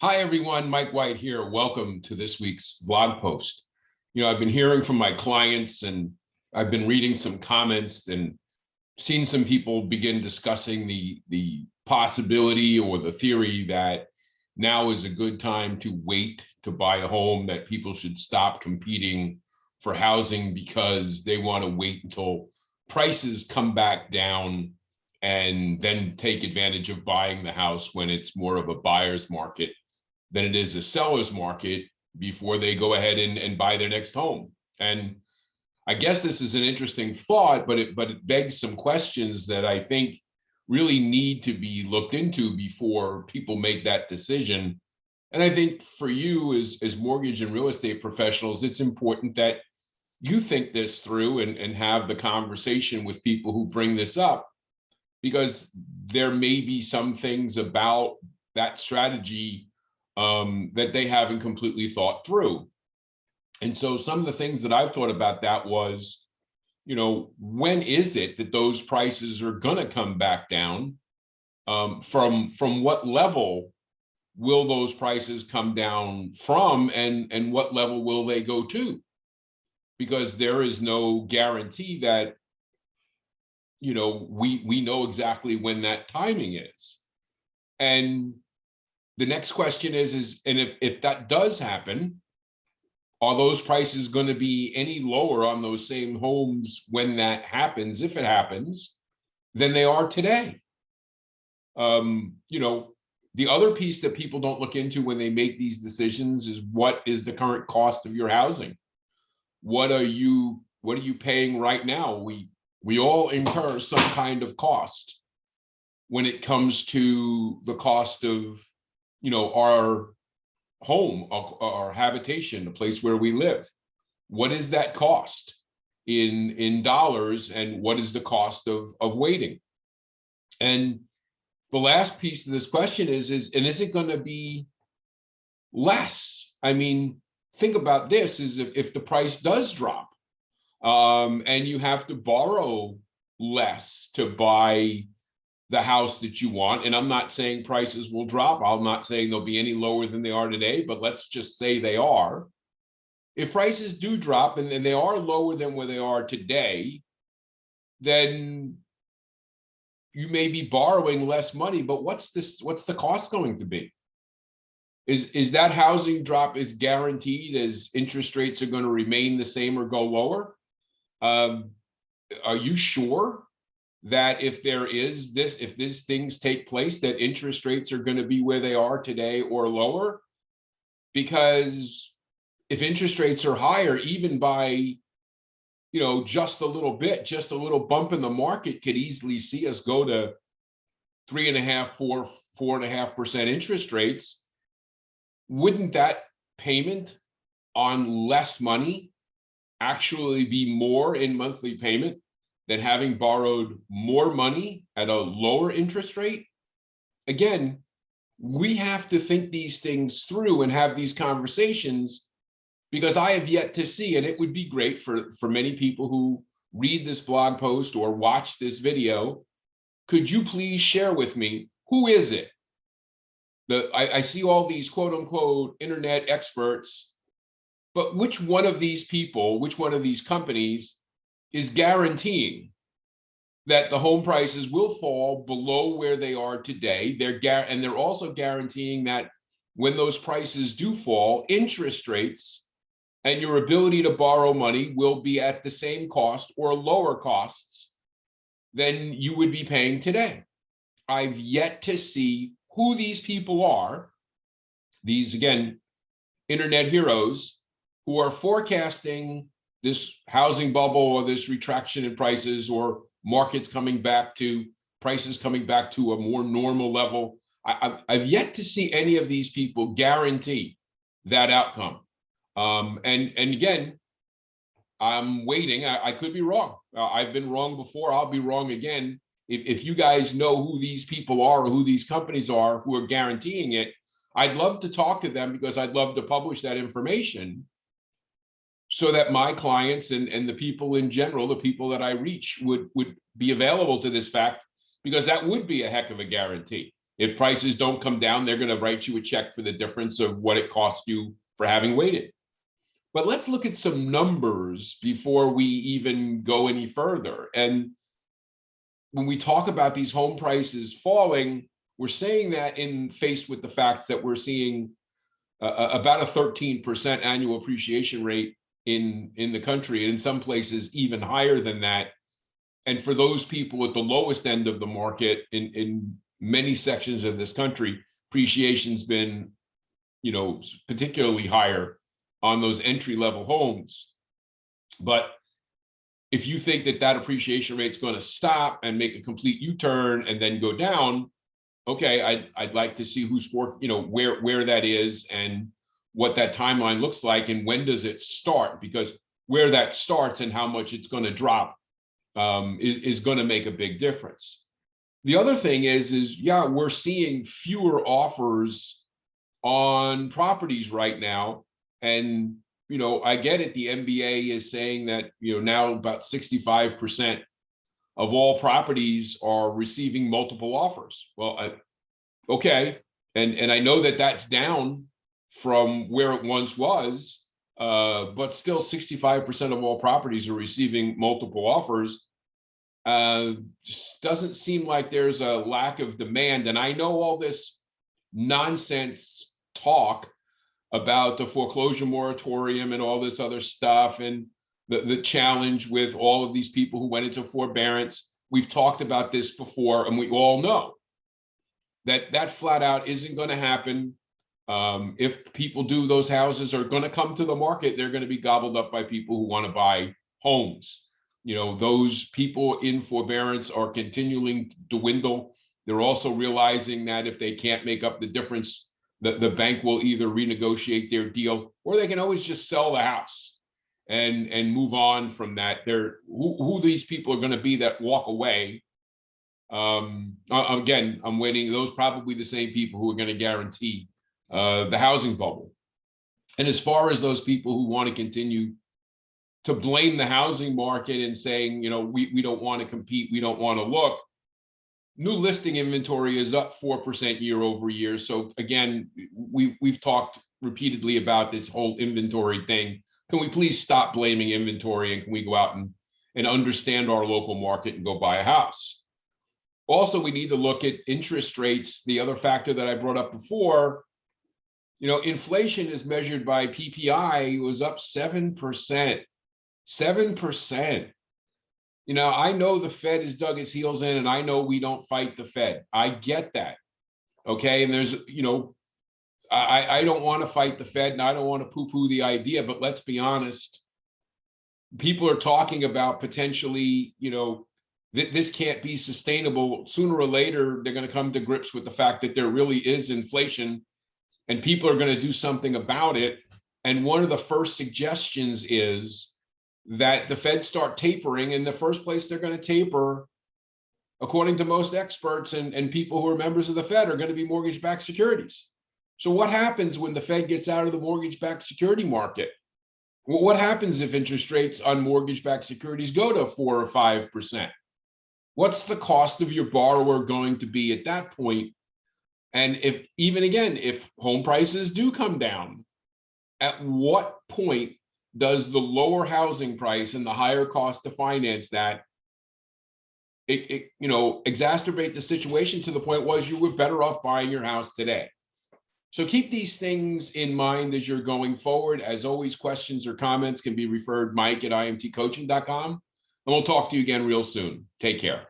Hi, everyone. Mike White here. Welcome to this week's blog post. I've been hearing from my clients and I've been reading some comments and seen some people begin discussing the possibility or the theory that now is a good time to wait to buy a home, that people should stop competing for housing because they want to wait until prices come back down and then take advantage of buying the house when it's more of a buyer's market than it is a seller's market before they go ahead and buy their next home. And I guess this is an interesting thought, but it begs some questions that I think really need to be looked into before people make that decision. And I think for you as mortgage and real estate professionals, it's important that you think this through and have the conversation with people who bring this up, because there may be some things about that strategy that they haven't completely thought through. And so some of the things that I've thought about that was, when is it that those prices are going to come back down? From what level will those prices come down from, and what level will they go to? Because there is no guarantee that, we know exactly when that timing is. And the next question is and if that does happen, are those prices going to be any lower on those same homes when that happens, if it happens, than they are today? The other piece that people don't look into when they make these decisions is, what is the current cost of your housing? What are you paying right now? We all incur some kind of cost when it comes to the cost of our home, our habitation, the place where we live. What is that cost in dollars, and what is the cost of waiting? And the last piece of this question is it going to be less? I mean, think about this: is if the price does drop, and you have to borrow less to buy the house that you want. And I'm not saying prices will drop. I'm not saying they'll be any lower than they are today, but let's just say they are. If prices do drop and they are lower than where they are today, then you may be borrowing less money, but what's the cost going to be? Is that housing drop is guaranteed, as interest rates are going to remain the same or go lower? Are you sure that if these things take place, that interest rates are going to be where they are today or lower? Because if interest rates are higher, even by just a little bit, just a little bump in the market could easily see us go to 3.5%, 4.5% interest rates. Wouldn't that payment on less money actually be more in monthly payment than having borrowed more money at a lower interest rate? Again, we have to think these things through and have these conversations, because I have yet to see, and it would be great for many people who read this blog post or watch this video, could you please share with me, who is it? I see all these quote unquote internet experts, but which one of these people, which one of these companies is guaranteeing that the home prices will fall below where they are today? And they're also guaranteeing that when those prices do fall, interest rates and your ability to borrow money will be at the same cost or lower costs than you would be paying today. I've yet to see who these people are, these, again, internet heroes, who are forecasting this housing bubble or this retraction in prices, or markets coming back to prices coming back to a more normal level. I've yet to see any of these people guarantee that outcome. And again, I'm waiting. I could be wrong. I've been wrong before. I'll be wrong again. If you guys know who these people are or who these companies are who are guaranteeing it, I'd love to talk to them, because I'd love to publish that information so that my clients and the people in general, the people that I reach, would be available to this fact, because that would be a heck of a guarantee. If prices don't come down, they're going to write you a check for the difference of what it cost you for having waited. But let's look at some numbers before we even go any further. And when we talk about these home prices falling, we're saying that in faced with the fact that we're seeing about a 13% annual appreciation rate in the country, and in some places even higher than that. And for those people at the lowest end of the market in many sections of this country, appreciation's been, particularly higher on those entry-level homes. But if you think that that appreciation rate's going to stop and make a complete U-turn and then go down, okay, I'd like to see who's where that is and what that timeline looks like and when does it start, because where that starts and how much it's going to drop is going to make a big difference. The other thing is yeah, we're seeing fewer offers on properties right now. And, I get it. The MBA is saying that, now about 65% of all properties are receiving multiple offers. Well, okay. And I know that that's down from where it once was, but still 65% of all properties are receiving multiple offers. Just doesn't seem like there's a lack of demand. And I know all this nonsense talk about the foreclosure moratorium and all this other stuff and the challenge with all of these people who went into forbearance. We've talked about this before, and we all know that flat out isn't going to happen. If people do, those houses are going to come to the market. They're going to be gobbled up by people who want to buy homes. Those people in forbearance are continuing to dwindle. They're also realizing that if they can't make up the difference, the bank will either renegotiate their deal, or they can always just sell the house and move on from that. Who these people are going to be that walk away. Again, I'm waiting. Those probably the same people who are going to guarantee the housing bubble. And as far as those people who want to continue to blame the housing market and saying, we don't want to compete, we don't want to look. New listing inventory is up 4% year over year. So again, we've talked repeatedly about this whole inventory thing. Can we please stop blaming inventory, and can we go out and understand our local market and go buy a house? Also, we need to look at interest rates. The other factor that I brought up before, inflation is measured by PPI. It was up 7%. 7%. I know the Fed has dug its heels in, and I know we don't fight the Fed. I get that. Okay. And there's, I don't want to fight the Fed, and I don't want to poo-poo the idea, but let's be honest. People are talking about potentially, this can't be sustainable. Sooner or later, they're going to come to grips with the fact that there really is inflation, and people are going to do something about it. And one of the first suggestions is that the Fed start tapering. In the first place, they're going to taper, according to most experts and people who are members of the Fed, are going to be mortgage-backed securities. So what happens when the Fed gets out of the mortgage-backed security market? Well, what happens if interest rates on mortgage-backed securities go to 4 or 5%? What's the cost of your borrower going to be at that point? And if home prices do come down, at what point does the lower housing price and the higher cost to finance that exacerbate the situation to the point was you were better off buying your house today? So keep these things in mind as you're going forward. As always, questions or comments can be referred Mike@imtcoaching.com, and we'll talk to you again real soon. Take care.